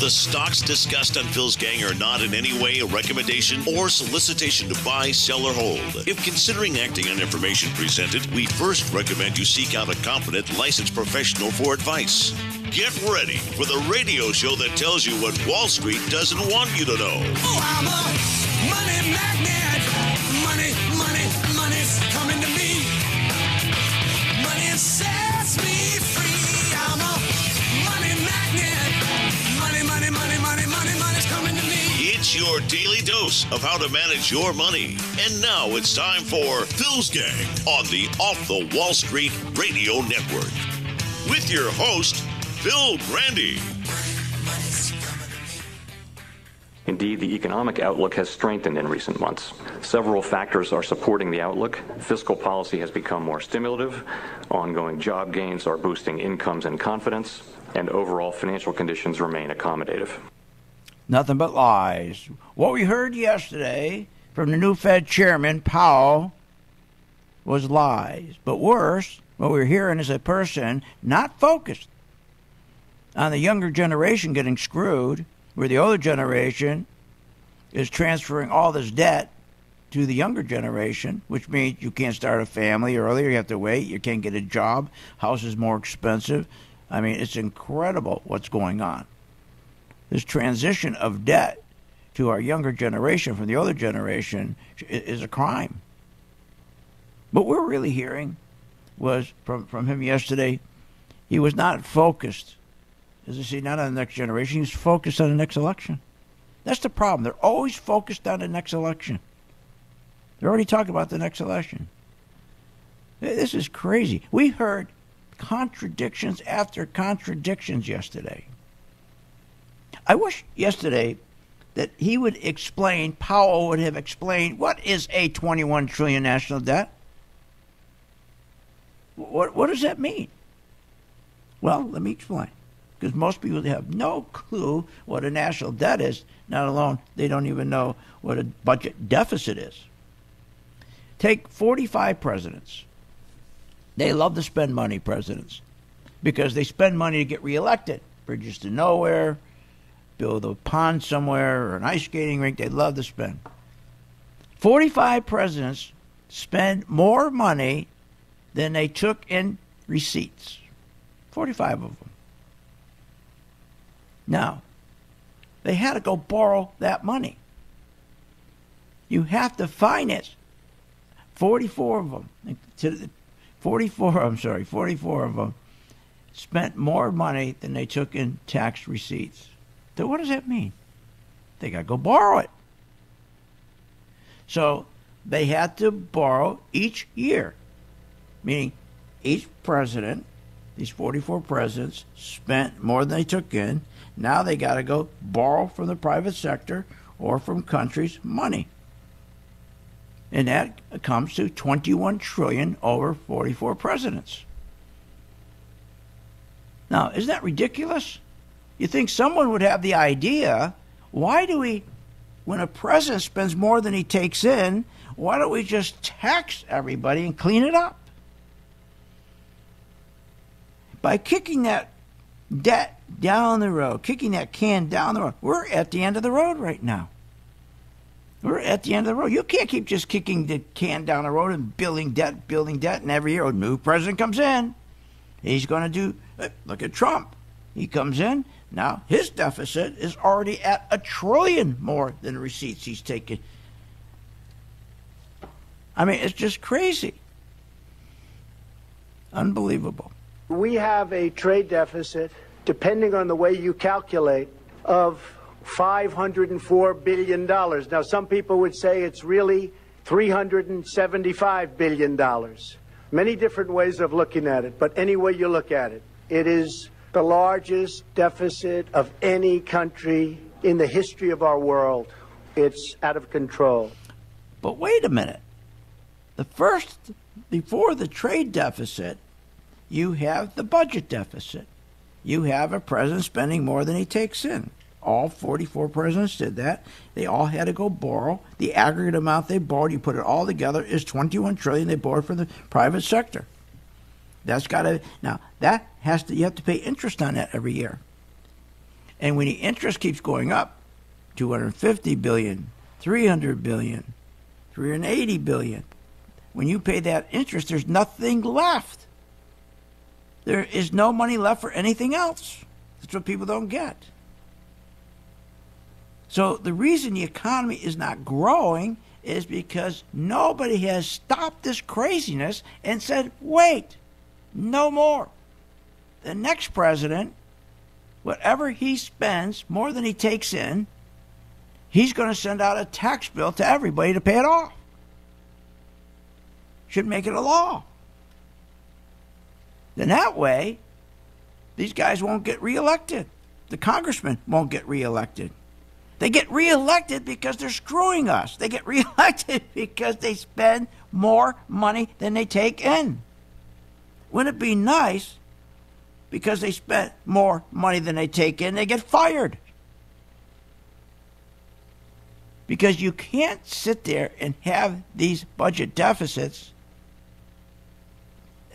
The stocks discussed on Phil's Gang are not in any way a recommendation or solicitation to buy, sell, or hold. If considering acting on information presented, we first recommend you seek out a competent, licensed professional for advice. Get ready for the radio show that tells you what Wall Street doesn't want you to know. Oh, I'm a money magnet. Money's coming to me. Money sets me free. I'm a money magnet. Money's coming to me. It's your daily dose of how to manage your money. And now it's time for Phil's Gang on the Off the Wall Street Radio Network. With your host, Phil Grandy. Indeed, the economic outlook has strengthened in recent months. Several factors are supporting the outlook. Fiscal policy has become more stimulative. Ongoing job gains are boosting incomes and confidence. And overall financial conditions remain accommodative. Nothing but lies. What we heard yesterday from the new Fed chairman, Powell, was lies. But worse, what we're hearing is a person not focused on the younger generation getting screwed, where the older generation is transferring all this debt to the younger generation, which means you can't start a family earlier, you have to wait, you can't get a job, house is more expensive. I mean, it's incredible what's going on. This transition of debt to our younger generation from the older generation is a crime. What we're really hearing was from him yesterday, he was not focused, as I say, not on the next generation, he was focused on the next election. That's the problem. They're always focused on the next election. They're already talking about the next election. This is crazy. We heard contradictions after contradictions yesterday. I wish yesterday that he would explain, Powell would have explained, what is a $21 trillion national debt? What does that mean? Well, let me explain. Because most people have no clue what a national debt is, not alone they don't even know what a budget deficit is. Take 45 presidents. They love to spend money, presidents, because they spend money to get reelected. Bridges to nowhere, build a pond somewhere, or an ice skating rink. They love to spend. 45 presidents spend more money than they took in receipts. 45 of them. Now, they had to go borrow that money. You have to finance 44 of them. 44 of them spent more money than they took in tax receipts. So what does that mean? They got to go borrow it. So they had to borrow each year, meaning each president, these 44 presidents, spent more than they took in. Now they got to go borrow from the private sector or from countries money. And that comes to $21 trillion over 44 presidents. Now, isn't that ridiculous? You think someone would have the idea, why do we, when a president spends more than he takes in, why don't we just tax everybody and clean it up? By kicking that debt down the road, kicking that can down the road, we're at the end of the road right now. We're at the end of the road. You can't keep just kicking the can down the road and building debt, and every year a new president comes in. He's going to do, look at Trump. He comes in. Now his deficit is already at $1 trillion more than the receipts he's taken. I mean, it's just crazy. Unbelievable. We have a trade deficit, depending on the way you calculate, of $504 billion. Now, some people would say it's really $375 billion. Many different ways of looking at it, but any way you look at it, it is the largest deficit of any country in the history of our world. It's out of control. But wait a minute. Before the trade deficit, you have the budget deficit. You have a president spending more than he takes in. All 44 presidents did that. They all had to go borrow. The aggregate amount they borrowed, you put it all together, is $21 trillion they borrowed from the private sector. That's got to, now that has to, you have to pay interest on that every year. And when the interest keeps going up, 250 billion, 300 billion, 380 billion, when you pay that interest, there's nothing left. There is no money left for anything else. That's what people don't get. So the reason the economy is not growing is because nobody has stopped this craziness and said, wait, no more. The next president, whatever he spends more than he takes in, he's going to send out a tax bill to everybody to pay it off. Should make it a law. Then that way, these guys won't get reelected. The congressmen won't get reelected. They get reelected because they're screwing us. They get reelected because they spend more money than they take in. Wouldn't it be nice, because they spent more money than they take in, they get fired? Because you can't sit there and have these budget deficits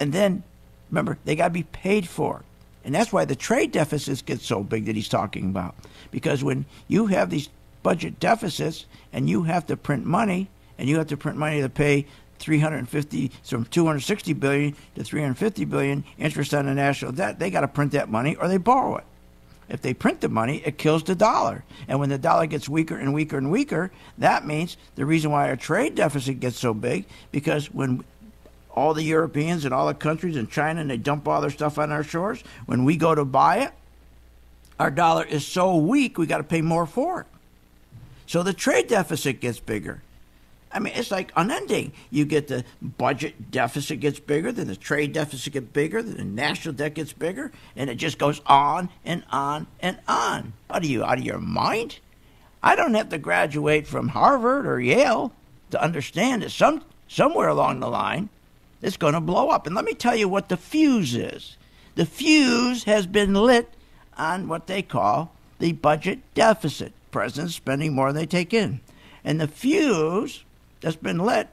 and then, remember, they got to be paid for. And that's why the trade deficits get so big that he's talking about. Because when you have these budget deficits and you have to print money, and you have to print money to pay 350, from 260 billion to 350 billion interest on the national debt, they got to print that money or they borrow it. If they print the money, it kills the dollar. And when the dollar gets weaker and weaker and weaker, that means the reason why our trade deficit gets so big, because when all the Europeans and all the countries in China, and they dump all their stuff on our shores, when we go to buy it, our dollar is so weak, we got to pay more for it. So the trade deficit gets bigger. I mean, it's like unending. You get the budget deficit gets bigger, then the trade deficit gets bigger, then the national debt gets bigger, and it just goes on and on and on. What are you, out of your mind? I don't have to graduate from Harvard or Yale to understand that somewhere along the line, it's going to blow up. And let me tell you what the fuse is. The fuse has been lit on what they call the budget deficit. Presidents spending more than they take in. And the fuse that's been lit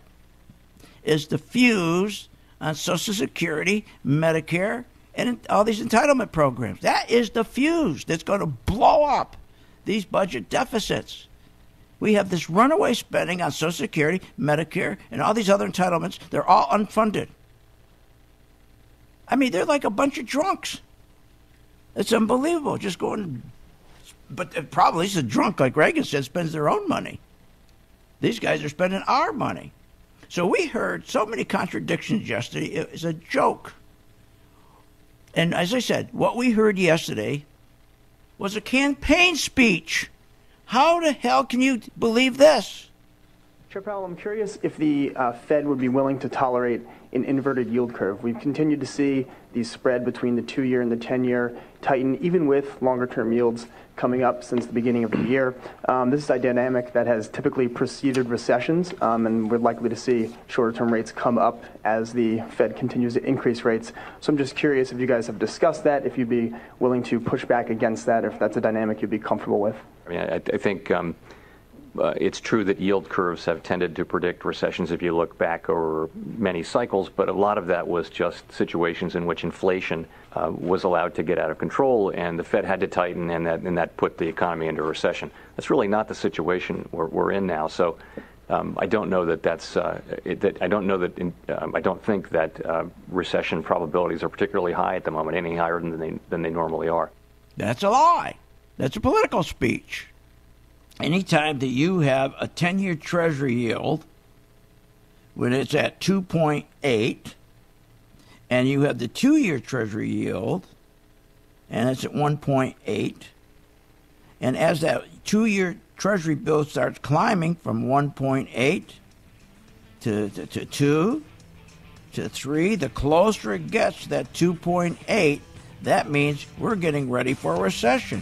is the fuse on Social Security, Medicare, and all these entitlement programs. That is the fuse that's going to blow up these budget deficits. We have this runaway spending on Social Security, Medicare, and all these other entitlements. They're all unfunded. I mean, they're like a bunch of drunks. It's unbelievable. Just going, but probably it's a drunk, like Reagan said, spends their own money. These guys are spending our money. So we heard so many contradictions yesterday. It was a joke. And as I said, what we heard yesterday was a campaign speech. How the hell can you believe this? Chair Powell, I'm curious if the Fed would be willing to tolerate an inverted yield curve. We've continued to see the spread between the 2-year and the 10-year tighten, even with longer-term yields coming up since the beginning of the year. This is a dynamic that has typically preceded recessions, and we're likely to see shorter-term rates come up as the Fed continues to increase rates. So I'm just curious if you guys have discussed that, if you'd be willing to push back against that, if that's a dynamic you'd be comfortable with. I mean, I think it's true that yield curves have tended to predict recessions if you look back over many cycles, but a lot of that was just situations in which inflation was allowed to get out of control, and the Fed had to tighten, and that put the economy into recession. That's really not the situation we're in now. So I don't know that that's. I don't think that recession probabilities are particularly high at the moment, any higher than they normally are. That's a lie. That's a political speech. Anytime that you have a 10-year Treasury yield when it's at 2.8, and you have the 2-year Treasury yield and it's at 1.8, and as that 2-year Treasury bill starts climbing from 1.8 to 2 to 3, the closer it gets to that 2.8, that means we're getting ready for a recession.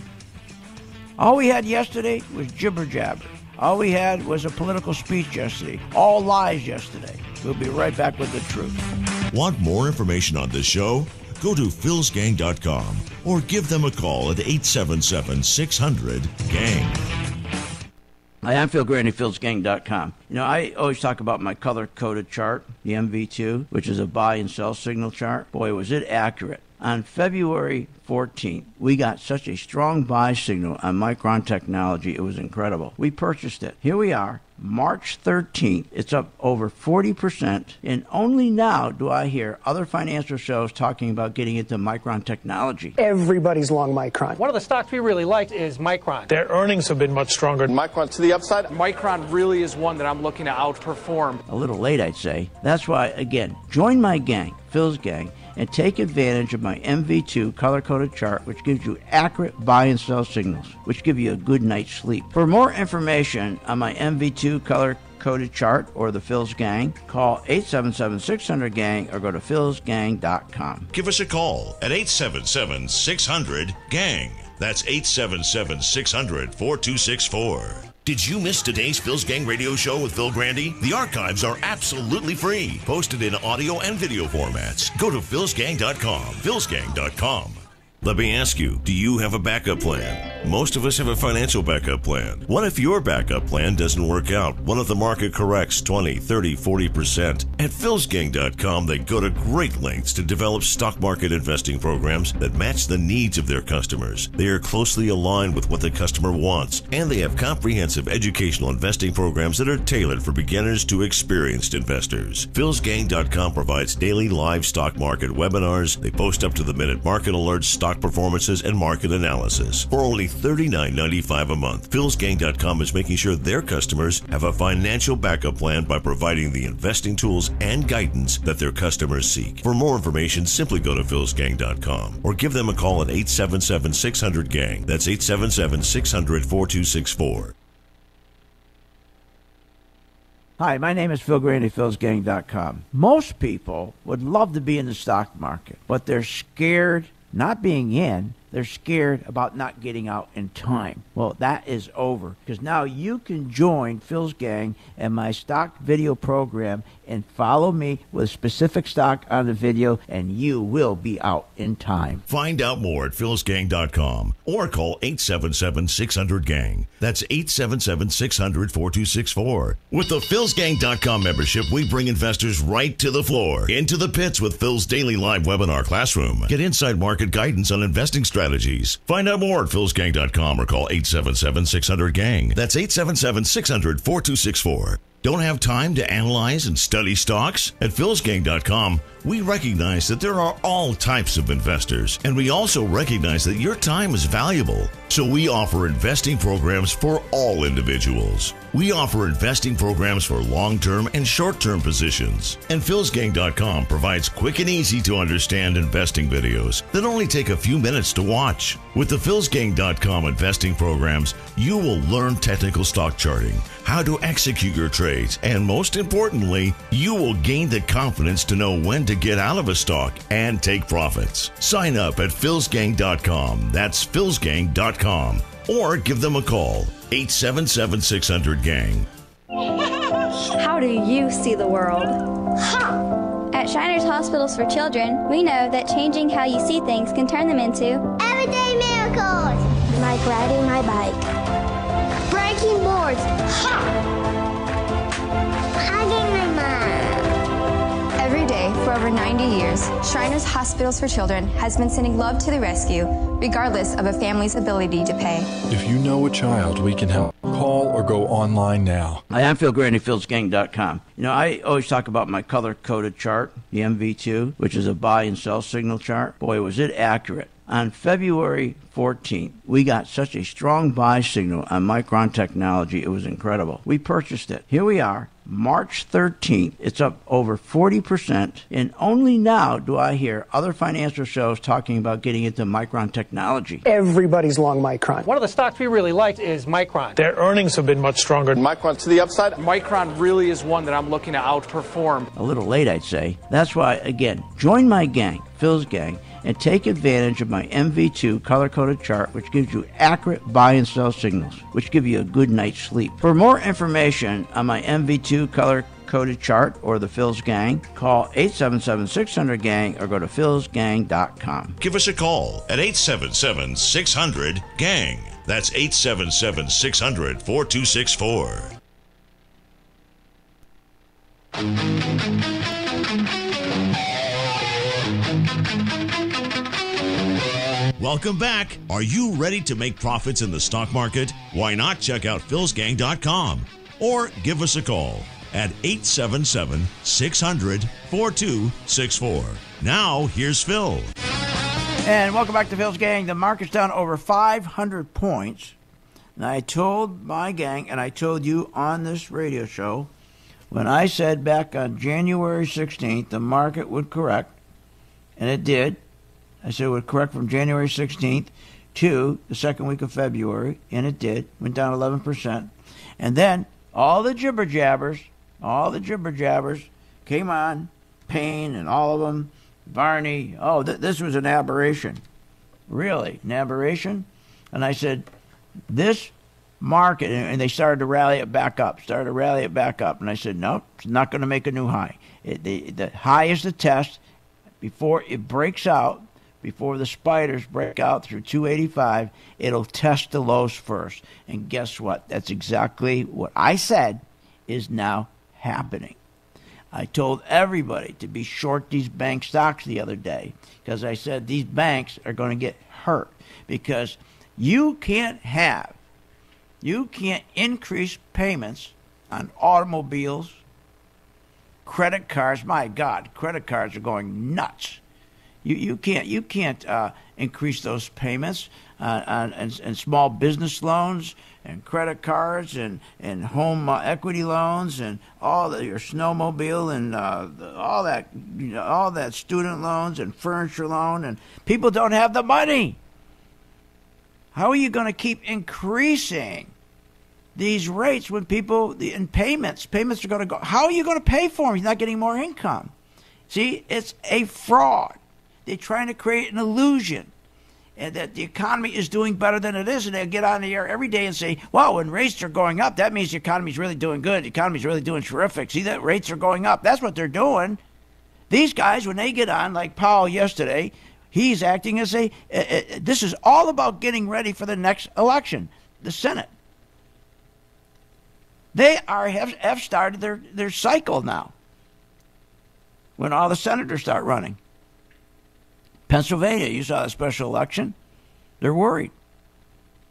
All we had yesterday was jibber-jabber. All we had was a political speech yesterday. All lies yesterday. We'll be right back with the truth. Want more information on this show? Go to philsgang.com or give them a call at 877-600-GANG. Hi, I'm Phil Grandy, philsgang.com. You know, I always talk about my color-coded chart, the MV2, which is a buy and sell signal chart. Boy, was it accurate. On February 14th, we got such a strong buy signal on Micron Technology, it was incredible. We purchased it. Here we are, March 13th. It's up over 40%, and only now do I hear other financial shows talking about getting into Micron Technology. Everybody's long Micron. One of the stocks we really liked is Micron. Their earnings have been much stronger. Micron to the upside. Micron really is one that I'm looking to outperform. A little late, I'd say. That's why, again, join my gang, Phil's gang, and take advantage of my MV2 color-coded chart, which gives you accurate buy and sell signals, which give you a good night's sleep. For more information on my MV2 color-coded chart or the Phil's Gang, call 877-600-GANG or go to philsgang.com. Give us a call at 877-600-GANG. That's 877-600-4264. Did you miss today's Phil's Gang radio show with Phil Grandy? The archives are absolutely free, posted in audio and video formats. Go to philsgang.com, philsgang.com. Let me ask you, do you have a backup plan? Most of us have a financial backup plan. What if your backup plan doesn't work out? What if the market corrects 20, 30, 40%? At philsgang.com, they go to great lengths to develop stock market investing programs that match the needs of their customers. They are closely aligned with what the customer wants, and they have comprehensive educational investing programs that are tailored for beginners to experienced investors. philsgang.com provides daily live stock market webinars. They post up-to-the-minute market alerts, stock performances, and market analysis. For only $39.95 a month, philsgang.com is making sure their customers have a financial backup plan by providing the investing tools and guidance that their customers seek. For more information, simply go to philsgang.com or give them a call at 877-600-GANG. That's 877-600-4264. Hi, my name is Phil Grandy, philsgang.com. Most people would love to be in the stock market, but they're scared not being in. They're scared about not getting out in time. Well, that is over, because now you can join Phil's Gang and my stock video program and follow me with a specific stock on the video, and you will be out in time. Find out more at philsgang.com or call 877-600-GANG. That's 877-600-4264. With the philsgang.com membership, we bring investors right to the floor, into the pits with Phil's daily live webinar classroom. Get inside market guidance on investing strategies. Find out more at philsgang.com or call 877-600-GANG. That's 877-600-4264. Don't have time to analyze and study stocks? At philsgang.com, we recognize that there are all types of investors, and we also recognize that your time is valuable. So we offer investing programs for all individuals. We offer investing programs for long-term and short-term positions. And philsgang.com provides quick and easy to understand investing videos that only take a few minutes to watch. With the philsgang.com investing programs, you will learn technical stock charting, how to execute your trades, and most importantly, you will gain the confidence to know when to get out of a stock and take profits. Sign up at philsgang.com. That's philsgang.com. Or give them a call, 877-600-GANG. How do you see the world? At Shriners Hospitals for Children, we know that changing how you see things can turn them into everyday miracles. Like riding my bike, breaking boards, hugging my mom. Every day for over 90 years, Shriners Hospitals for Children has been sending love to the rescue, regardless of a family's ability to pay. If you know a child we can help, call or go online now. Hi, I'm Phil Grandy, philsgang.com. You know, I always talk about my color-coded chart, the MV2, which is a buy and sell signal chart. Boy, was it accurate. On February 14th, we got such a strong buy signal on Micron Technology, it was incredible. We purchased it. Here we are, March 13th. It's up over 40%, and only now do I hear other financial shows talking about getting into Micron Technology. Everybody's long Micron. One of the stocks we really liked is Micron. Their earnings have been much stronger. Micron to the upside. Micron really is one that I'm looking to outperform. A little late, I'd say. That's why, again, join my gang, Phil's Gang, and take advantage of my MV2 color-coded chart, which gives you accurate buy and sell signals, which give you a good night's sleep. For more information on my MV2 color-coded chart or the Phil's Gang, call 877-600-GANG or go to philsgang.com. Give us a call at 877-600-GANG. That's 877-600-4264. Welcome back. Are you ready to make profits in the stock market? Why not check out philsgang.com or give us a call at 877-600-4264. Now, here's Phil. And welcome back to Phil's Gang. The market's down over 500 points. And I told my gang, and I told you on this radio show, when I said back on January 16th the market would correct, and it did. I said it would correct from January 16th to the second week of February, and it did. Went down 11%. And then all the jibber jabbers came on, Payne and all of them, Barney. Oh, this was an aberration. Really, an aberration? And I said, this market, and they started to rally it back up. And I said, no, it's not going to make a new high. The high is the test. Before it breaks out, before the spiders break out through 285, it'll test the lows first. And guess what? That's exactly what I said is now happening. I told everybody to be short these bank stocks the other day because I said these banks are going to get hurt because you can't increase payments on automobiles, credit cards. My God, credit cards are going nuts. You can't increase those payments on small business loans and credit cards and home equity loans and all your snowmobile and all that student loans and furniture loan, and people don't have the money. How are you going to keep increasing these rates when in payments are going to go? How are you going to pay for them? You're not getting more income. See, it's a fraud. They're trying to create an illusion and that the economy is doing better than it is, and they'll get on the air every day and say, well, when rates are going up, that means the economy's really doing good. The economy's really doing terrific. See, that rates are going up. That's what they're doing. These guys, when they get on, like Powell yesterday, he's acting as this is all about getting ready for the next election, the Senate. They have started their cycle now when all the senators start running. Pennsylvania, you saw the special election. They're worried.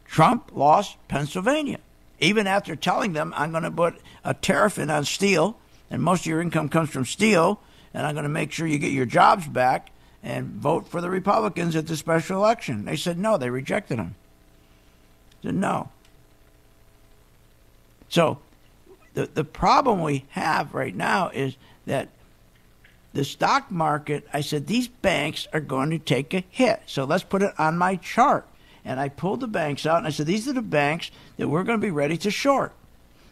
Trump lost Pennsylvania. Even after telling them, I'm going to put a tariff in on steel, and most of your income comes from steel, and I'm going to make sure you get your jobs back and vote for the Republicans at the special election. They said no. They rejected him. Said no. So the problem we have right now is that the stock market, I said, these banks are going to take a hit. So let's put it on my chart. And I pulled the banks out, and I said, these are the banks that we're going to be ready to short.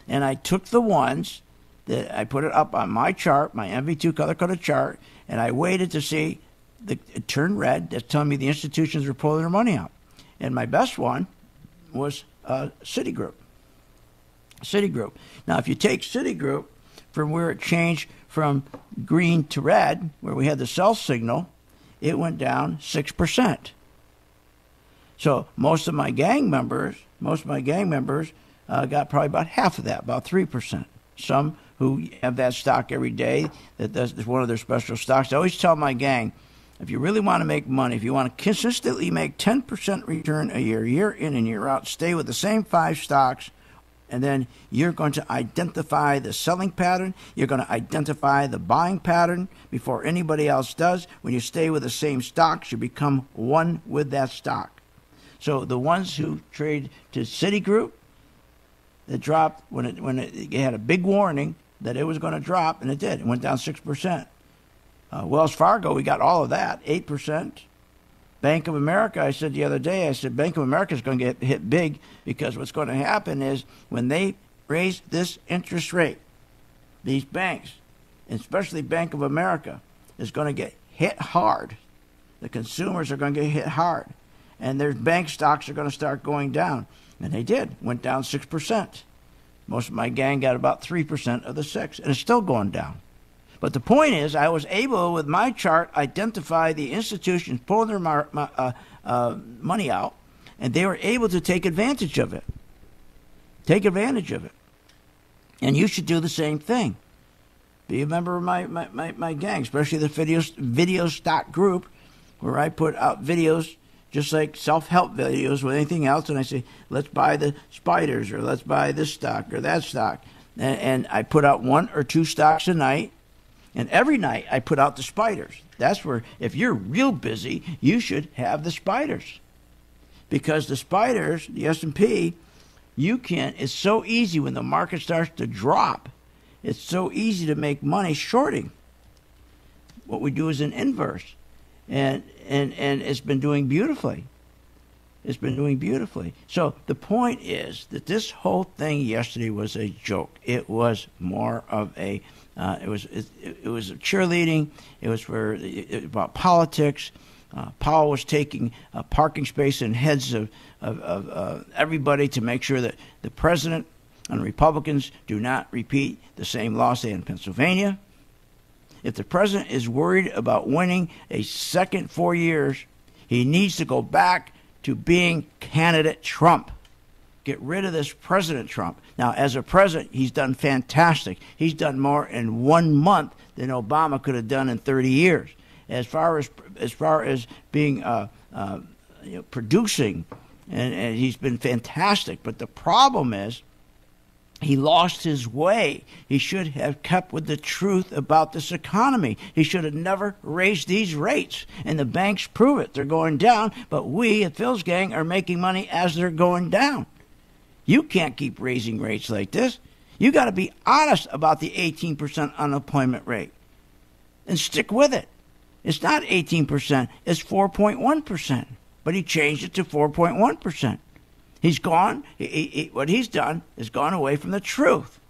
And I took the ones that I put it up on my chart, my MV2 color-coded chart, and I waited to see it turn red. That's telling me the institutions were pulling their money out. And my best one was Citigroup. Now, if you take Citigroup from where it changed from green to red, where we had the sell signal, it went down 6%. So most of my gang members got probably about half of that, about 3%. Some who have that stock every day, that's one of their special stocks. I always tell my gang, if you really want to make money, if you want to consistently make 10% return a year in and year out, stay with the same 5 stocks, and then you're going to identify the selling pattern. You're going to identify the buying pattern before anybody else does. When you stay with the same stocks, you become one with that stock. So the ones who trade to Citigroup, it dropped when it had a big warning that it was going to drop, and it did. It went down 6%. Wells Fargo, we got all of that, 8%. Bank of America, I said the other day, Bank of America is going to get hit big because what's going to happen is when they raise this interest rate, these banks, especially Bank of America, is going to get hit hard. The consumers are going to get hit hard. And their bank stocks are going to start going down. And they did, went down 6%. Most of my gang got about 3% of the 6%, and it's still going down. But the point is, I was able, with my chart, identify the institutions pulling their money out And they were able to take advantage of it. Take advantage of it. And you should do the same thing. Be a member of my gang, especially the video stock group, where I put out videos just like self-help videos with anything else, and I say, let's buy the spiders, or let's buy this stock or that stock. And I put out 1 or 2 stocks a night, and every night I put out the spiders. That's where, if you're real busy, you should have the spiders. Because the spiders, the S&P, it's so easy when the market starts to drop. It's so easy to make money shorting. What we do is an inverse. And it's been doing beautifully. It's been doing beautifully. So the point is that this whole thing yesterday was a joke. It was more of a it was cheerleading. It was about politics. Powell was taking a parking space in heads of everybody to make sure that the president and Republicans do not repeat the same loss they had in Pennsylvania. If the president is worried about winning a second 4 years, he needs to go back to being candidate Trump. Get rid of this President Trump. Now, as a president, he's done fantastic. He's done more in 1 month than Obama could have done in 30 years. As far as being producing, and he's been fantastic. But the problem is, he lost his way. He should have kept with the truth about this economy. He should have never raised these rates. And the banks prove it. They're going down, but we at Phil's Gang are making money as they're going down. You can't keep raising rates like this. You got to be honest about the 18% unemployment rate and stick with it. It's not 18%. It's 4.1%. But he changed it to 4.1%. He's gone. What he's done is gone away from the truth.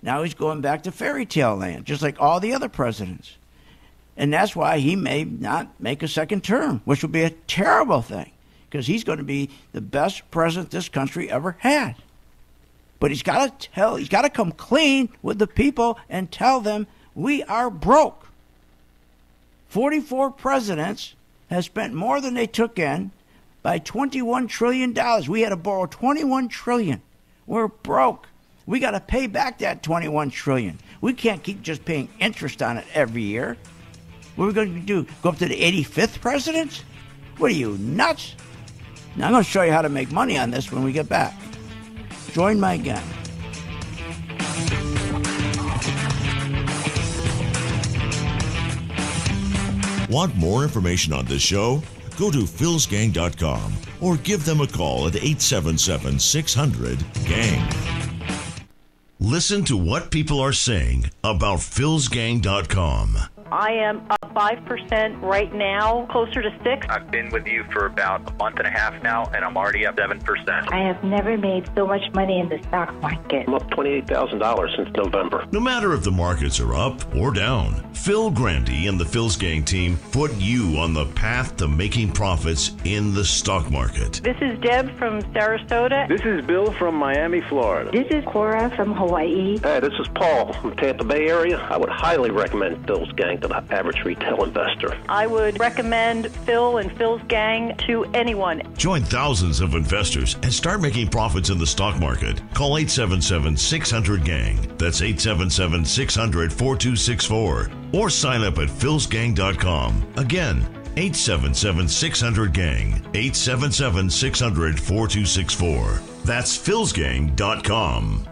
Now he's going back to fairy tale land, just like all the other presidents. And that's why he may not make a second term, which would be a terrible thing, because he's going to be the best president this country ever had. But he's got to come clean with the people and tell them we are broke. 44 presidents have spent more than they took in, by $21 trillion. We had to borrow $21 trillion. We're broke. We got to pay back that $21 trillion. We can't keep just paying interest on it every year. What are we going to do? Go up to the 85th president? What are you, nuts? Now, I'm going to show you how to make money on this when we get back. Join my gang. Want more information on this show? Go to philsgang.com or give them a call at 877-600-GANG. Listen to what people are saying about philsgang.com. I am up 5% right now, closer to 6%. I've been with you for about a month and a half now, and I'm already up 7%. I have never made so much money in the stock market. I'm up $28,000 since November. No matter if the markets are up or down, Phil Grandy and the Phil's Gang team put you on the path to making profits in the stock market. This is Deb from Sarasota. This is Bill from Miami, Florida. This is Cora from Hawaii. Hey, this is Paul from Tampa Bay area. I would highly recommend Phil's Gang to the average retail investor. I would recommend Phil and Phil's Gang to anyone. Join thousands of investors and start making profits in the stock market. Call 877-600-GANG. That's 877-600-4264. Or sign up at philsgang.com. Again, 877-600-GANG. 877-600-4264. That's philsgang.com.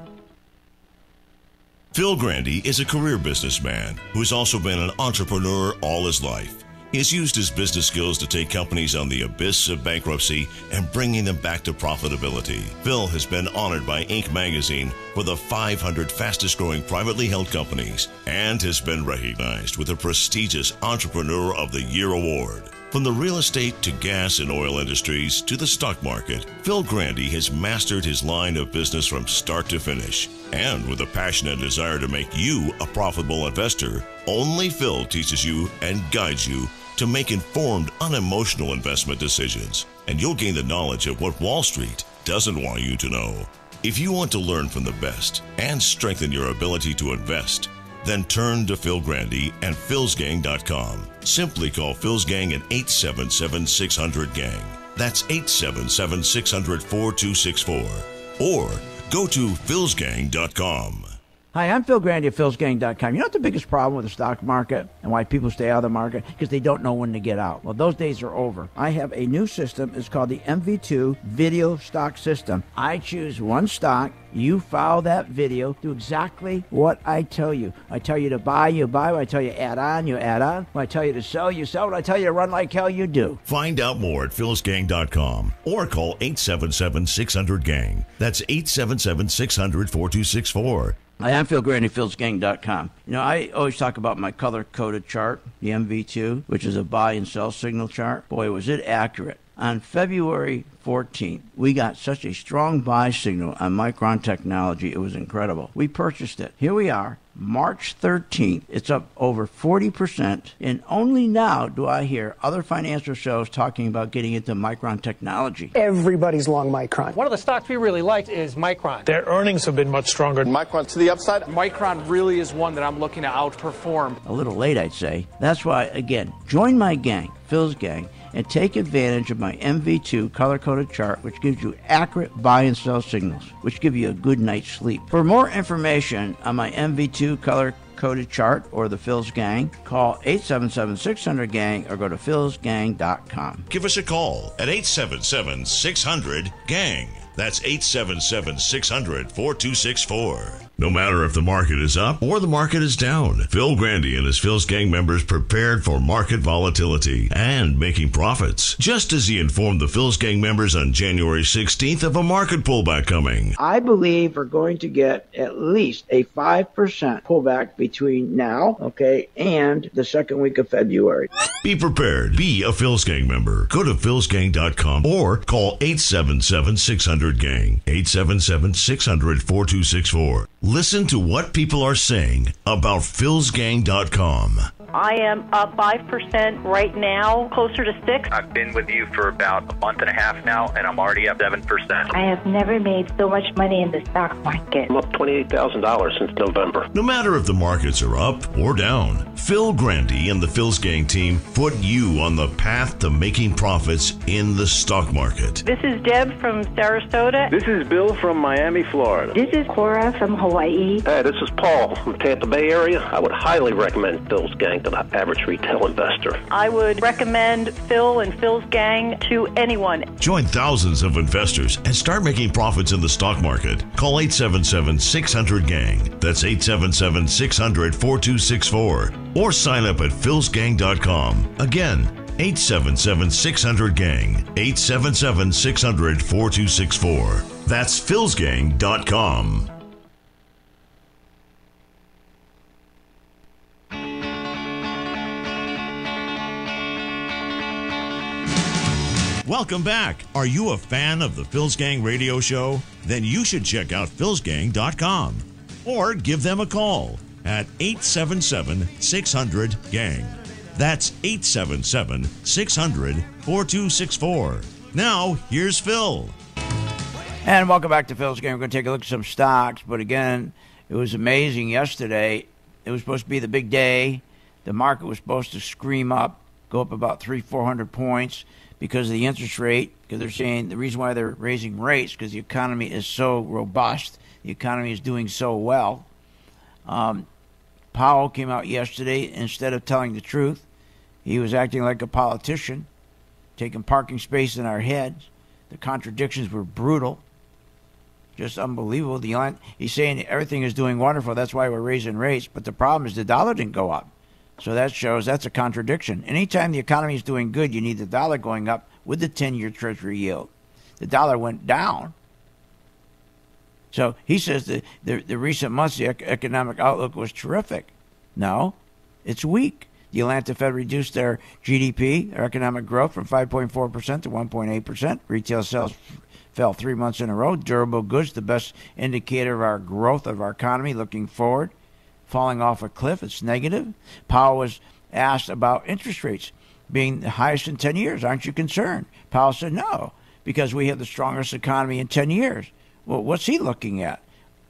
Phil Grandy is a career businessman who has also been an entrepreneur all his life. He has used his business skills to take companies on the abyss of bankruptcy and bringing them back to profitability. Phil has been honored by Inc. magazine for the 500 fastest growing privately held companies and has been recognized with a prestigious Entrepreneur of the Year award. From the real estate to gas and oil industries to the stock market, Phil Grandy has mastered his line of business from start to finish. And with a passion and desire to make you a profitable investor, only Phil teaches you and guides you to make informed, unemotional investment decisions. And you'll gain the knowledge of what Wall Street doesn't want you to know. If you want to learn from the best and strengthen your ability to invest, then turn to Phil Grandy and philsgang.com. Simply call Phil's Gang at 877-600-GANG. That's 877-600-4264. Or go to philsgang.com. Hi, I'm Phil Grandy of philsgang.com. You know what the biggest problem with the stock market and why people stay out of the market? Because they don't know when to get out. Well, those days are over. I have a new system. It's called the MV2 Video Stock System. I choose one stock. You follow that video, do exactly what I tell you. I tell you to buy, you buy. When I tell you add on, you add on. When I tell you to sell, you sell. When I tell you to run like hell, you do. Find out more at philsgang.com or call 877-600-GANG. That's 877-600-4264. Hi, I'm Phil Grandy, philsgang.com. You know, I always talk about my color-coded chart, the MV2, which is a buy and sell signal chart. Boy, was it accurate. On February 14th, we got such a strong buy signal on Micron Technology. It was incredible. We purchased it. Here we are, March 13th. It's up over 40%. And only now do I hear other financial shows talking about getting into Micron Technology. Everybody's long Micron. One of the stocks we really liked is Micron. Their earnings have been much stronger. Micron to the upside. Micron really is one that I'm looking to outperform. A little late, I'd say. That's why, again, join my gang, Phil's gang, and take advantage of my MV2 color-coded chart, which gives you accurate buy and sell signals, which give you a good night's sleep. For more information on my MV2 color-coded chart or the Phil's Gang, call 877-600-GANG or go to philsgang.com. Give us a call at 877-600-GANG. That's 877-600-4264. No matter if the market is up or the market is down, Phil Grandy and his Phil's Gang members prepared for market volatility and making profits, just as he informed the Phil's Gang members on January 16th of a market pullback coming. I believe we're going to get at least a 5% pullback between now, and the second week of February. Be prepared. Be a Phil's Gang member. Go to philsgang.com or call 877-600-GANG, 877-600-4264. Listen to what people are saying about philsgang.com. I am up 5% right now, closer to 6%. I've been with you for about a month and a half now, and I'm already up 7%. I have never made so much money in the stock market. I'm up $28,000 since November. No matter if the markets are up or down, Phil Grandy and the Phil's Gang team put you on the path to making profits in the stock market. This is Deb from Sarasota. This is Bill from Miami, Florida. This is Cora from Hawaii. Hey, this is Paul from Tampa Bay area. I would highly recommend Phil's Gang to the average retail investor. I would recommend Phil and Phil's Gang to anyone. Join thousands of investors and start making profits in the stock market. Call 877-600-GANG. That's 877-600-4264. Or sign up at philsgang.com. Again, 877-600-GANG. 877-600-4264. That's philsgang.com. Welcome back. Are you a fan of the Phil's Gang radio show? Then you should check out philsgang.com or give them a call at 877-600-GANG. That's 877-600-4264. Now, here's Phil. And welcome back to Phil's Gang. We're going to take a look at some stocks. But again, it was amazing yesterday. It was supposed to be the big day. The market was supposed to scream up, go up about 300-400 points because of the interest rate, because they're saying the reason why they're raising rates because the economy is so robust. The economy is doing so well. Powell came out yesterday. Instead of telling the truth, he was acting like a politician, taking parking space in our heads. The contradictions were brutal, just unbelievable. He's saying everything is doing wonderful. That's why we're raising rates. But the problem is the dollar didn't go up. So that shows that's a contradiction. Anytime the economy is doing good, you need the dollar going up with the 10-year Treasury yield. The dollar went down. So he says the recent months, the economic outlook was terrific. No, it's weak. The Atlanta Fed reduced their GDP, their economic growth, from 5.4% to 1.8%. Retail sales fell 3 months in a row. Durable goods, the best indicator of our growth of our economy looking forward, falling off a cliff. It's negative. Powell was asked about interest rates being the highest in 10 years. Aren't you concerned? Powell said no, because we have the strongest economy in 10 years. Well, what's he looking at?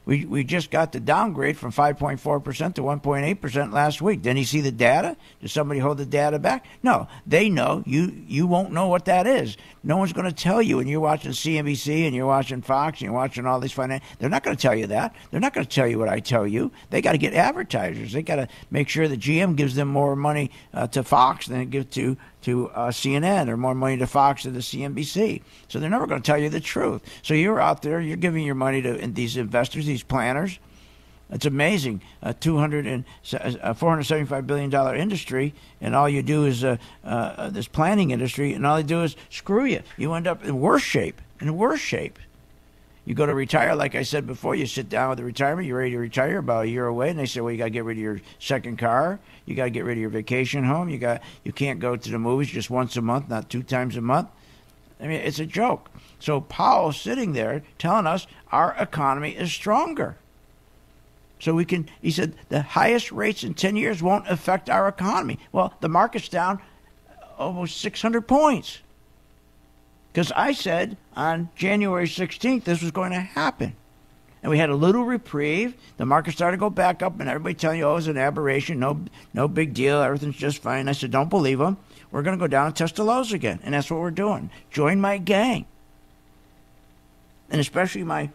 We just got the downgrade from 5.4% to 1.8% last week. Didn't you see the data? Did somebody hold the data back? No, they know. You won't know what that is. No one's going to tell you. And you're watching CNBC and you're watching Fox and you're watching all these they're not going to tell you that. They're not going to tell you what I tell you. They got to get advertisers. They got to make sure that GM gives them more money to Fox than it gives to CNN, or more money to Fox than to CNBC. So they're never going to tell you the truth. So you're out there, you're giving your money to these investors, these planners. It's amazing. $475 billion industry, and all you do is this planning industry, and all they do is screw you. You end up in worse shape. You go to retire, like I said before, you sit down with the retirement, you're ready to retire about a year away, and they say, well, you got to get rid of your second car, you got to get rid of your vacation home, you can't go to the movies just once a month, not 2 times a month. I mean, it's a joke. So Powell's sitting there telling us our economy is stronger. So he said the highest rates in 10 years won't affect our economy. Well, the market's down almost 600 points. Because I said on January 16th this was going to happen. And we had a little reprieve. The market started to go back up, and everybody telling you, oh, it's an aberration, no big deal, everything's just fine. I said, don't believe them. We're going to go down and test the lows again. And that's what we're doing. Join my gang. And especially my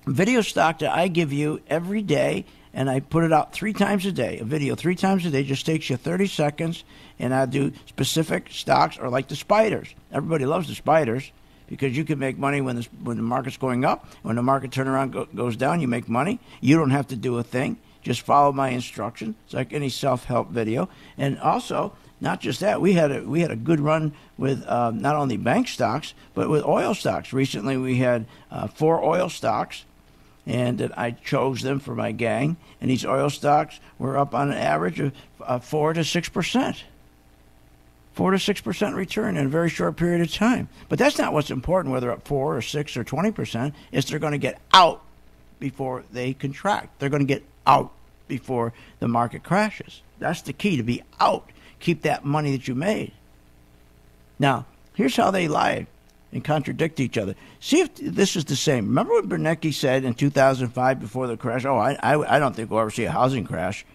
video stock that I give you every day, and I put it out 3 times a day. A video 3 times a day just takes you 30 seconds, and I do specific stocks, or like the spiders. Everybody loves the spiders because you can make money when the market's going up. When the market turnaround goes down, you make money. You don't have to do a thing. Just follow my instructions. It's like any self-help video. And also, not just that, we had a good run with not only bank stocks, but with oil stocks. Recently, we had 4 oil stocks, and I chose them for my gang. And these oil stocks were up on an average of 4 to 6%. 4 to 6% return in a very short period of time. But that's not what's important, whether up 4 or 6 or 20%. It's they're going to get out before they contract. They're going to get out before the market crashes. That's the key, to be out. Keep that money that you made. Now, here's how they lie and contradict each other. See if this is the same. Remember what Bernanke said in 2005 before the crash? Oh, I don't think we'll ever see a housing crash.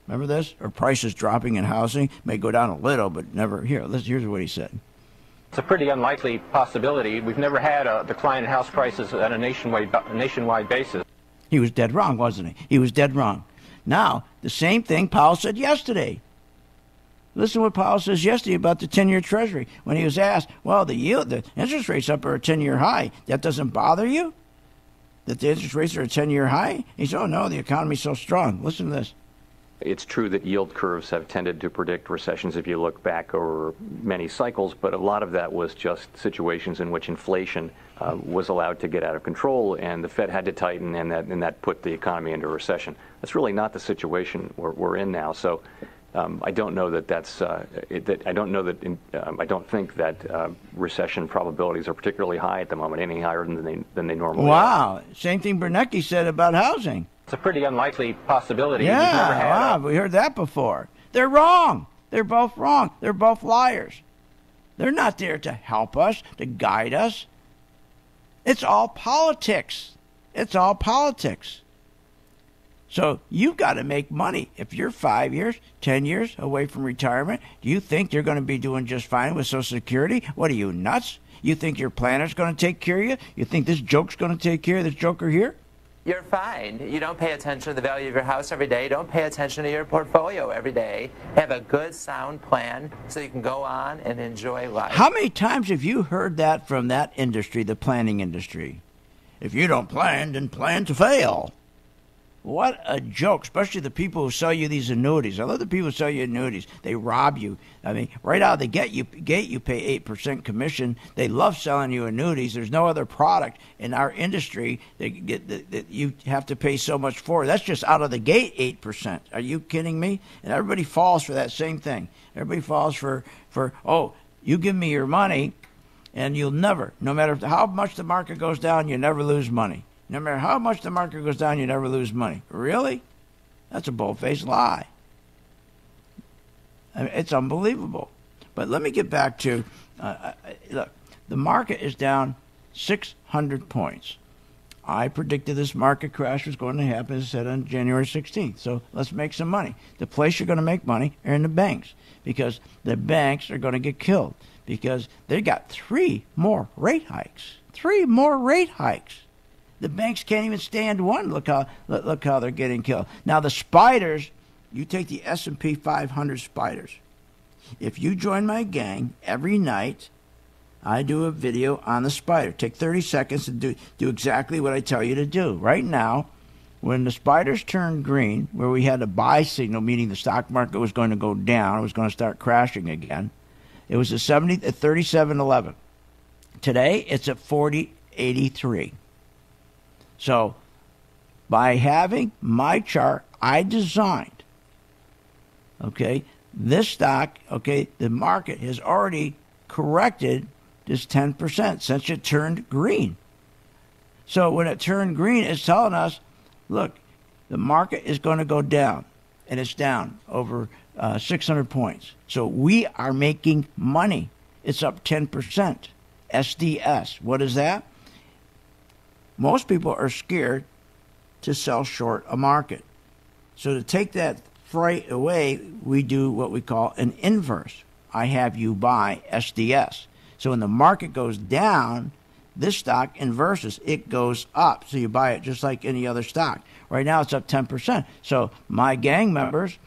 Remember this? Or prices dropping in housing may go down a little, but never. Here's what he said. It's a pretty unlikely possibility. We've never had a decline in house prices on a nationwide basis. He was dead wrong, wasn't he? He was dead wrong. Now, the same thing Powell said yesterday. Listen to what Powell says yesterday about the 10-year Treasury. When he was asked, well, the interest rate's up at a 10-year high. That doesn't bother you? That the interest rates are at a 10-year high? He said, oh, no, the economy's so strong. Listen to this. It's true that yield curves have tended to predict recessions if you look back over many cycles, but a lot of that was just situations in which inflation was allowed to get out of control, and the Fed had to tighten, and that put the economy into a recession. That's really not the situation we're in now. So I don't know that I don't think that recession probabilities are particularly high at the moment, any higher than they normally are. Wow. Same thing Bernanke said about housing. It's a pretty unlikely possibility. Yeah, We've never had we heard that before. They're wrong. They're both wrong. They're both liars. They're not there to help us, to guide us. It's all politics. It's all politics. So you've got to make money. If you're 5 years, 10 years away from retirement, do you think you're going to be doing just fine with Social Security? What are you, nuts? You think your planner's going to take care of you? You think this joke's going to take care of this joker here? You're fine. You don't pay attention to the value of your house every day. Don't pay attention to your portfolio every day. Have a good, sound plan so you can go on and enjoy life. How many times have you heard that from that industry, the planning industry? If you don't plan, then plan to fail. What a joke, especially the people who sell you these annuities. I love the people who sell you annuities. They rob you. I mean, right out of the gate, you pay 8% commission. They love selling you annuities. There's no other product in our industry that you have to pay so much for. That's just out of the gate 8%. Are you kidding me? And everybody falls for that same thing. Everybody falls for oh, you give me your money, and you'll never, no matter how much the market goes down, you never lose money. No matter how much the market goes down, you never lose money. Really? That's a bold-faced lie. I mean, it's unbelievable. But let me get back to, look, the market is down 600 points. I predicted this market crash was going to happen, as I said, on January 16th. So let's make some money. The place you're going to make money are in the banks, because the banks are going to get killed, because they got 3 more rate hikes. 3 more rate hikes. The banks can't even stand one. Look how they're getting killed. Now the spiders, you take the S&P 500 spiders. If you join my gang every night, I do a video on the spider. Take 30 seconds to do exactly what I tell you to do. Right now, when the spiders turned green, where we had a buy signal, meaning the stock market was going to go down, it was going to start crashing again, it was at 37.11. Today, it's at 40.83. So, by having my chart I designed, okay, this stock, okay, the market has already corrected this 10% since it turned green. So when it turned green, it's telling us, look, the market is going to go down, and it's down over 600 points. So we are making money. It's up 10%. SDS, what is that? Most people are scared to sell short a market. So to take that fright away, we do what we call an inverse. I have you buy SDS. So when the market goes down, this stock inverses. It goes up. So you buy it just like any other stock. Right now it's up 10%. So my gang members,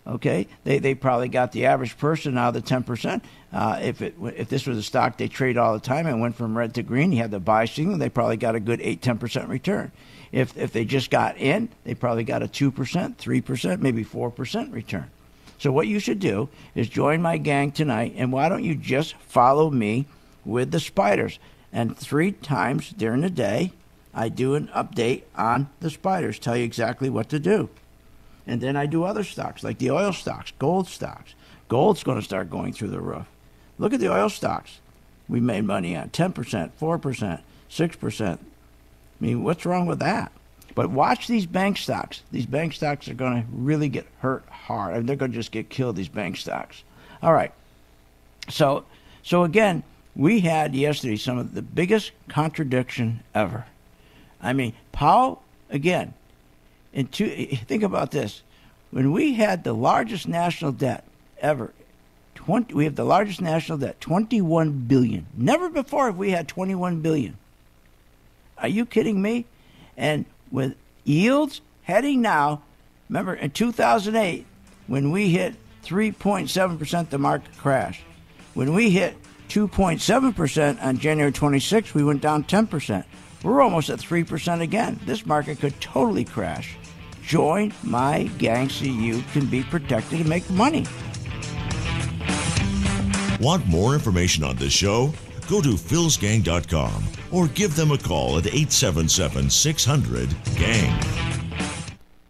okay, they probably got the average person out of the 10%. If this was a stock they trade all the time and went from red to green, you had the buy signal, they probably got a good 8-10% return. If they just got in, they probably got a 2%, 3%, maybe 4% return. So what you should do is join my gang tonight, and why don't you just follow me with the spiders? And 3 times during the day, I do an update on the spiders, tell you exactly what to do. And then I do other stocks, like the oil stocks, gold stocks. Gold's going to start going through the roof. Look at the oil stocks. We made money on 10%, 4%, 6%. I mean, what's wrong with that? But watch these bank stocks. These bank stocks are going to really get hurt hard. I mean, they're going to just get killed, these bank stocks. All right. So again, we had yesterday some of the biggest contradiction ever. I mean, Powell, again, think about this. When we had the largest national debt ever, we have the largest national debt, $21 billion. Never before have we had $21 billion. Are you kidding me? And with yields heading now, remember in 2008, when we hit 3.7%, the market crashed. When we hit 2.7% on January 26th, we went down 10%. We're almost at 3% again. This market could totally crash. Join my gang so you can be protected and make money. Want more information on this show? Go to philsgang.com or give them a call at 877-600-GANG.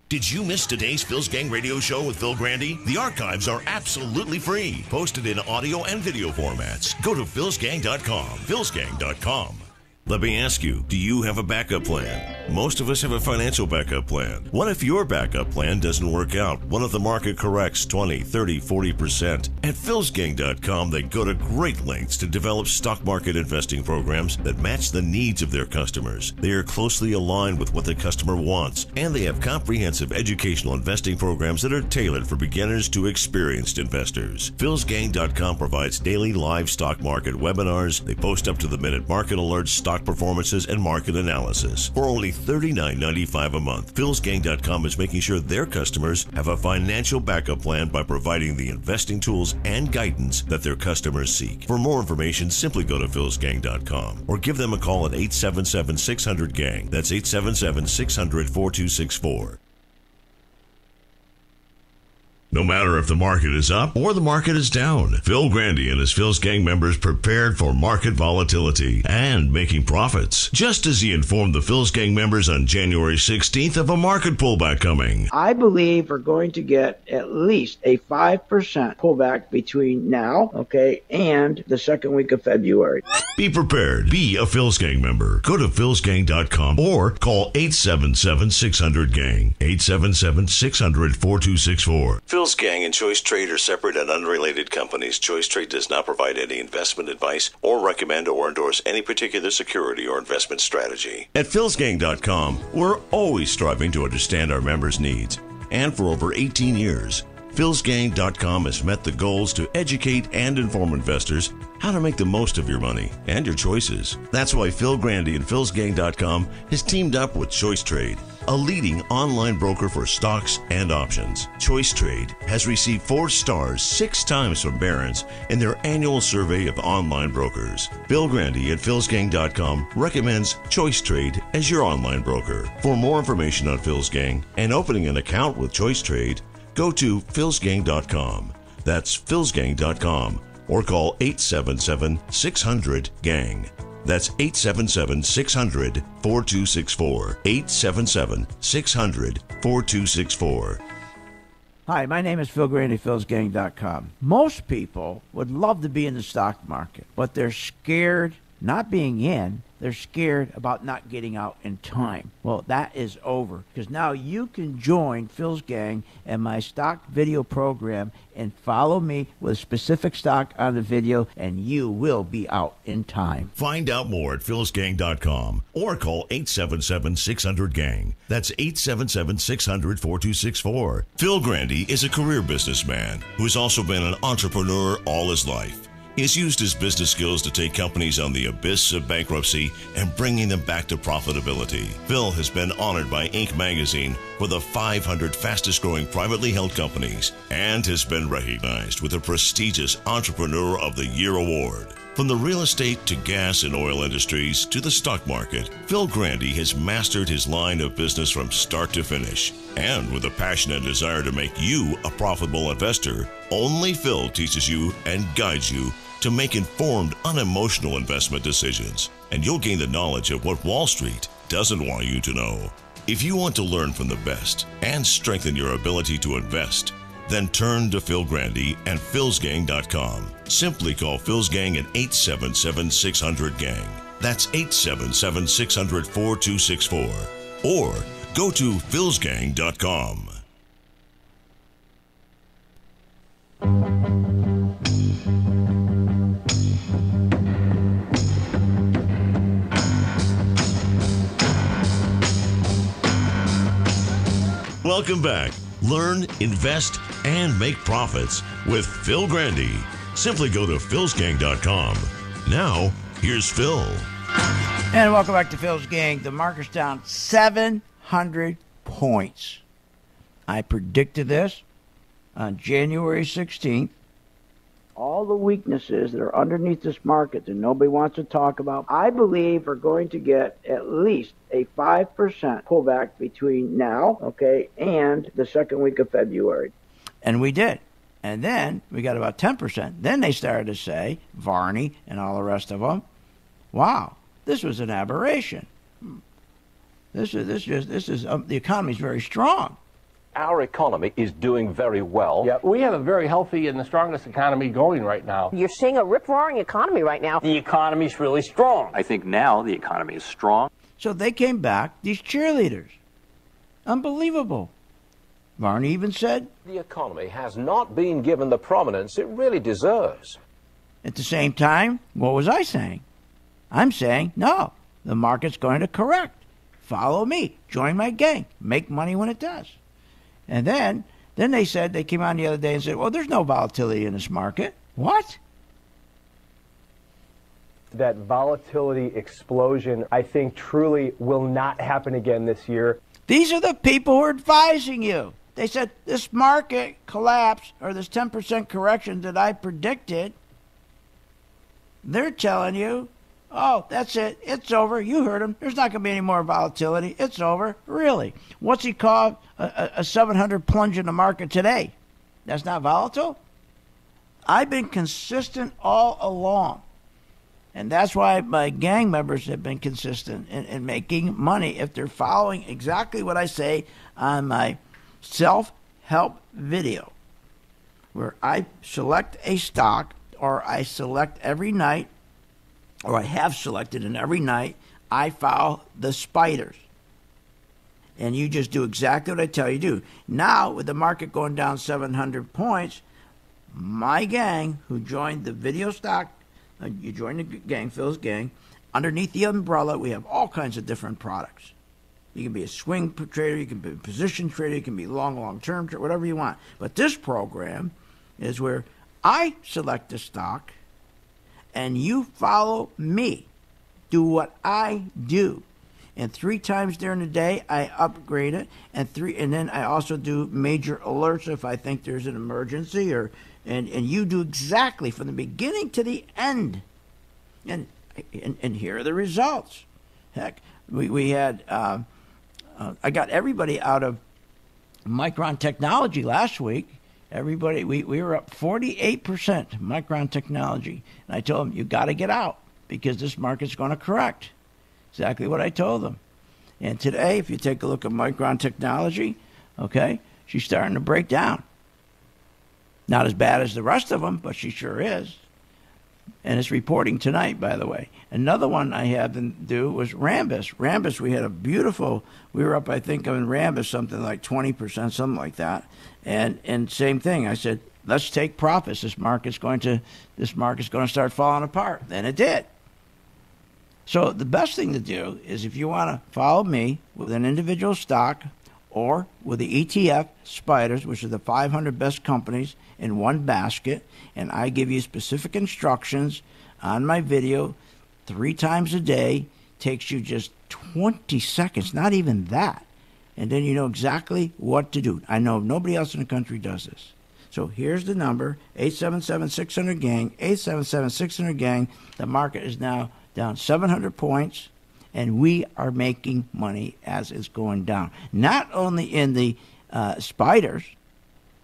Did you miss today's Phil's Gang radio show with Phil Grandy? The archives are absolutely free, posted in audio and video formats. Go to philsgang.com, philsgang.com. Let me ask you, do you have a backup plan? Most of us have a financial backup plan. What if your backup plan doesn't work out? What if the market corrects 20, 30, 40%? At philsgang.com, they go to great lengths to develop stock market investing programs that match the needs of their customers. They are closely aligned with what the customer wants, and they have comprehensive educational investing programs that are tailored for beginners to experienced investors. philsgang.com provides daily live stock market webinars. They post up-to-the-minute market alerts, stock performances, and market analysis. For only $39.95 a month, philsgang.com is making sure their customers have a financial backup plan by providing the investing tools and guidance that their customers seek. For more information, simply go to philsgang.com or give them a call at 877-600-GANG. That's 877-600-4264. No matter if the market is up or the market is down, Phil Grandy and his Phil's Gang members prepared for market volatility and making profits, just as he informed the Phil's Gang members on January 16th of a market pullback coming. I believe we're going to get at least a 5% pullback between now, okay, and the second week of February. Be prepared. Be a Phil's Gang member. Go to philsgang.com or call 877-600-GANG, 877-600-4264. Phil's Gang and Choice Trade are separate and unrelated companies. Choice Trade does not provide any investment advice or recommend or endorse any particular security or investment strategy. At philsgang.com, we're always striving to understand our members' needs. And for over 18 years, philsgang.com has met the goals to educate and inform investors how to make the most of your money and your choices. That's why Phil Grandy and philsgang.com has teamed up with Choice Trade, a leading online broker for stocks and options. Choice Trade has received 4 stars 6 times from Barron's in their annual survey of online brokers. Phil Grandy at philsgang.com recommends Choice Trade as your online broker. For more information on Phil's Gang and opening an account with Choice Trade, go to philsgang.com. That's philsgang.com, or call 877-600-GANG. That's 877-600-4264. 877-600-4264. Hi, my name is Phil Grandy, philsgang.com. Most people would love to be in the stock market, but they're scared not being in. They're scared about not getting out in time. Well, that is over, because now you can join Phil's Gang and my stock video program and follow me with specific stock on the video, and you will be out in time. Find out more at philsgang.com or call 877-600-GANG. That's 877-600-4264. Phil Grandy is a career businessman who's also been an entrepreneur all his life. He has used his business skills to take companies on the abyss of bankruptcy and bringing them back to profitability. Phil has been honored by Inc. magazine for the 500 fastest growing privately held companies and has been recognized with a prestigious Entrepreneur of the Year award. From the real estate to gas and oil industries to the stock market, Phil Grandy has mastered his line of business from start to finish. And with a passion and desire to make you a profitable investor, only Phil teaches you and guides you to make informed, unemotional investment decisions. And you'll gain the knowledge of what Wall Street doesn't want you to know. If you want to learn from the best and strengthen your ability to invest, then turn to Phil Grandy and philsgang.com. Simply call Phil's Gang at 877-600-GANG. That's 877-600-4264. Or go to philsgang.com. Welcome back. Learn, invest, and make profits with Phil Grandy. Simply go to philsgang.com. Now, here's Phil. And welcome back to Phil's Gang. The market's down 700 points. I predicted this on January 16th. All the weaknesses that are underneath this market that nobody wants to talk about, I believe are going to get at least a 5% pullback between now, and the second week of February. And we did. And then we got about 10%. Then they started to say, Varney and all the rest of them, wow, this was an aberration. This is the economy's very strong. Our economy is doing very well. Yeah, we have a very healthy and the strongest economy going right now. You're seeing a rip-roaring economy right now. The economy's really strong. I think now the economy is strong. So they came back, these cheerleaders. Unbelievable. Varney even said, the economy has not been given the prominence it really deserves. At the same time, what was I saying? I'm saying, no, the market's going to correct. Follow me. Join my gang. Make money when it does. And then they said, they came on the other day and said, well, there's no volatility in this market. What? That volatility explosion, I think, truly will not happen again this year. These are the people who are advising you. They said this market collapse or this 10% correction that I predicted, they're telling you, oh, that's it. It's over. You heard him. There's not going to be any more volatility. It's over. Really? What's he called? A 700 plunge in the market today. That's not volatile? I've been consistent all along. And that's why my gang members have been consistent in making money if they're following exactly what I say on my self-help video, where I select a stock, or I select every night, or I have selected, and every night I follow the spiders. and you just do exactly what I tell you to do. Now, with the market going down 700 points, my gang, who joined the video stock, you joined the gang, Phil's gang, underneath the umbrella, we have all kinds of different products. You can be a swing trader, you can be a position trader, you can be long-term trader, whatever you want. But this program is where I select the stock, and you follow me. Do what I do. And 3 times during the day, I upgrade it, and then I also do major alerts if I think there's an emergency, and you do exactly from the beginning to the end. And here are the results. Heck, we had I got everybody out of Micron Technology last week. Everybody, we were up 48% Micron Technology, and I told them you got to get out because this market's going to correct. Exactly what I told them. And today, if you take a look at Micron Technology, okay, she's starting to break down. Not as bad as the rest of them, but she sure is. And it's reporting tonight, by the way. Another one I had to do was Rambus. Rambus, we had we were up, I think, in Rambus something like 20%, something like that. And same thing. I said, let's take profits. This market's going to start falling apart. And it did. So the best thing to do is if you want to follow me with an individual stock or with the ETF spiders, which are the 500 best companies in one basket, and I give you specific instructions on my video 3 times a day, takes you just 20 seconds, not even that. And then you know exactly what to do. I know nobody else in the country does this. So here's the number, 877-600-GANG, 877-600-GANG. The market is now down 700 points, and we are making money as it's going down. Not only in the spiders,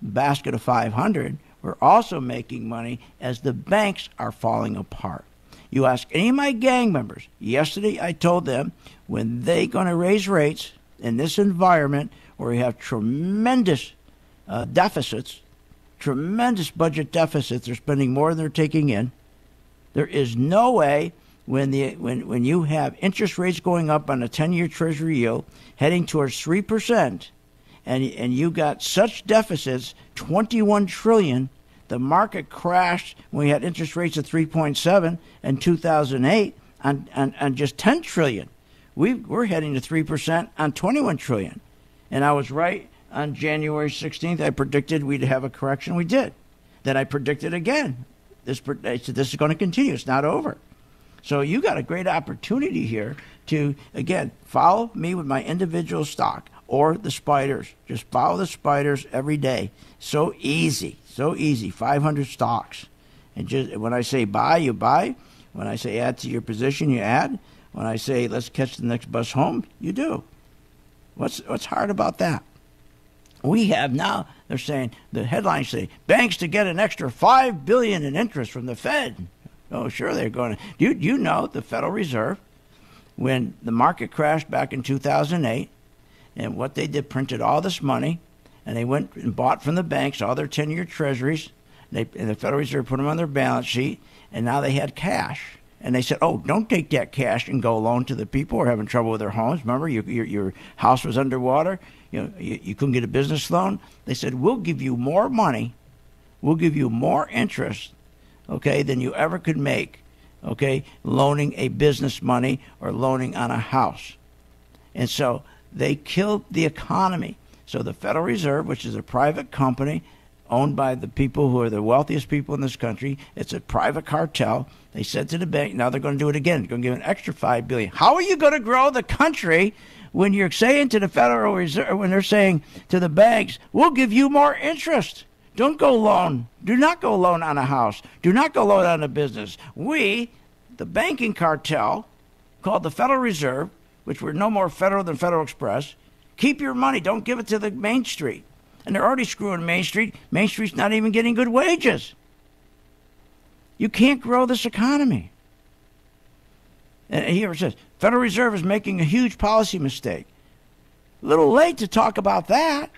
basket of 500, we're also making money as the banks are falling apart. You ask any of my gang members, yesterday I told them when they're going to raise rates in this environment where we have tremendous deficits, tremendous budget deficits, they're spending more than they're taking in. There is no way when you have interest rates going up on a 10-year Treasury yield heading towards 3%, and you got such deficits, 21 trillion. The market crashed when we had interest rates of 3.7 in 2008 on just 10 trillion. We're heading to 3% on 21 trillion. And I was right on January 16th. I predicted we'd have a correction. We did. Then I predicted again. I said this is going to continue. It's not over. So you got a great opportunity here to, again, follow me with my individual stock or the spiders. Just follow the spiders every day. So easy, 500 stocks. And just when I say buy, you buy. When I say add to your position, you add. When I say let's catch the next bus home, you do. What's hard about that? We have now, they're saying, the headlines say, banks to get an extra $5 billion in interest from the Fed. Oh, sure, they're going to. You know the Federal Reserve, when the market crashed back in 2008, and what they did, printed all this money, and they went and bought from the banks all their 10-year treasuries, and the Federal Reserve put them on their balance sheet, and now they had cash. And they said, oh, don't take that cash and go loan to the people who are having trouble with their homes. Remember, your house was underwater. You couldn't get a business loan. They said, we'll give you more money. We'll give you more interest, okay, than you ever could make, okay, loaning a business money or loaning on a house. And so they killed the economy. So the Federal Reserve, which is a private company owned by the people who are the wealthiest people in this country, it's a private cartel. They said to the bank, now they're going to do it again. They're going to give an extra $5 billion. How are you going to grow the country when you're saying to the Federal Reserve, when they're saying to the banks, we'll give you more interest? Don't go loan. Do not go loan on a house. Do not go loan on a business. We, the banking cartel, called the Federal Reserve, which we're no more federal than Federal Express, keep your money. Don't give it to the Main Street. And they're already screwing Main Street. Main Street's not even getting good wages. You can't grow this economy. And here it says, Federal Reserve is making a huge policy mistake. A little late to talk about that.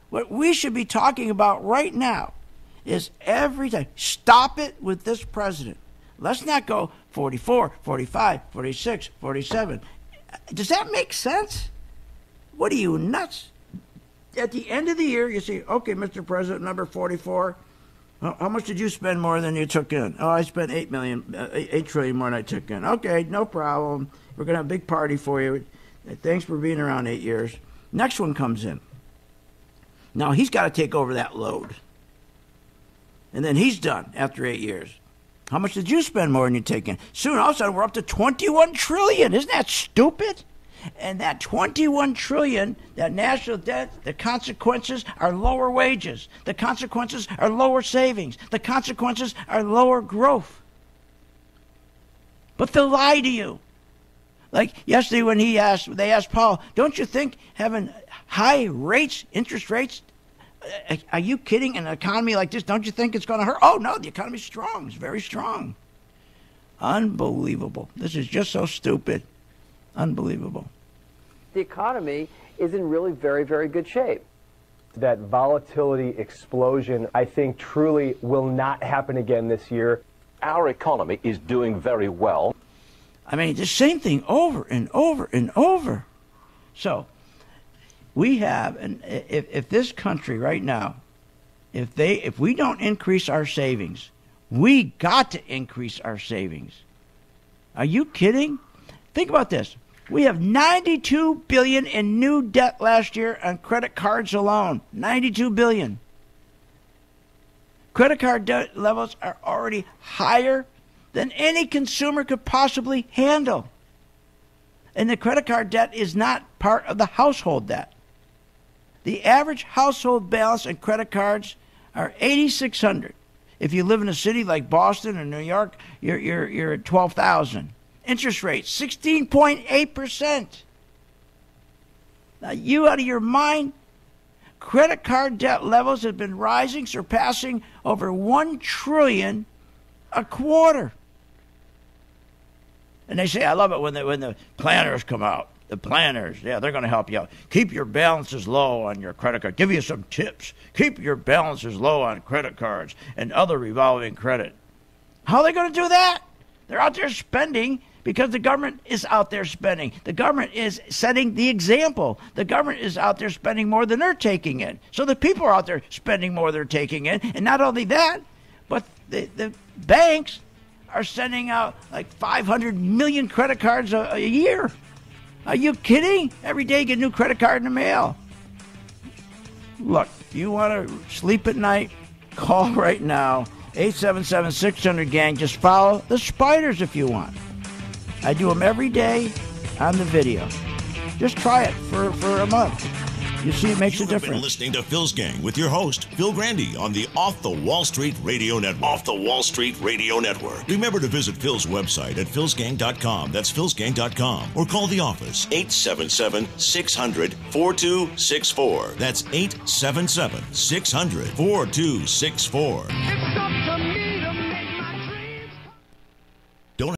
What we should be talking about right now is every time, stop it with this president. Let's not go 44, 45, 46, 47. Does that make sense? What are you, nuts? At the end of the year, you say, okay, Mr. President, number 44, how much did you spend more than you took in? Oh, I spent $8 trillion more than I took in. Okay, no problem. We're going to have a big party for you. Thanks for being around 8 years. Next one comes in. Now, he's got to take over that load. And then he's done after 8 years. How much did you spend more than you take in? Soon, all of a sudden, we're up to $21 trillion. Isn't that stupid? And that $21 trillion, that national debt, the consequences are lower wages. The consequences are lower savings. The consequences are lower growth. But they'll lie to you. Like yesterday when they asked Paul, don't you think having high rates, interest rates, are you kidding? In an economy like this, don't you think it's going to hurt? Oh, no, the economy's strong. It's very strong. Unbelievable. This is just so stupid. Unbelievable. The economy is in really very, very good shape. That volatility explosion, I think, truly will not happen again this year. Our economy is doing very well. I mean, the same thing over and over and over. So we have, and if this country right now, if we don't increase our savings, we got to increase our savings. Are you kidding? Think about this. We have $92 billion in new debt last year on credit cards alone. $92 billion. Credit card debt levels are already higher than any consumer could possibly handle. And the credit card debt is not part of the household debt. The average household balance on credit cards are $8,600. If you live in a city like Boston or New York, you're at $12,000. Interest rate, 16.8%. Now, you out of your mind? Credit card debt levels have been rising, surpassing over $1 trillion a quarter. And they say, I love it when the planners come out. The planners, yeah, they're going to help you out. Keep your balances low on your credit card. Give you some tips. Keep your balances low on credit cards and other revolving credit. How are they going to do that? They're out there spending because the government is out there spending. The government is setting the example. The government is out there spending more than they're taking in. So the people are out there spending more than they're taking in. And not only that, but the banks are sending out like 500 million credit cards a year. Are you kidding? Every day you get a new credit card in the mail. Look, if you want to sleep at night, call right now. 877-600-GANG. Just follow the spiders if you want. I do them every day on the video. Just try it for a month. You see, it makes a difference. You've been listening to Phil's Gang with your host, Phil Grandy, on the Off the Wall Street Radio Network. Off the Wall Street Radio Network. Remember to visit Phil's website at philsgang.com. That's philsgang.com. Or call the office, 877-600-4264. That's 877-600-4264.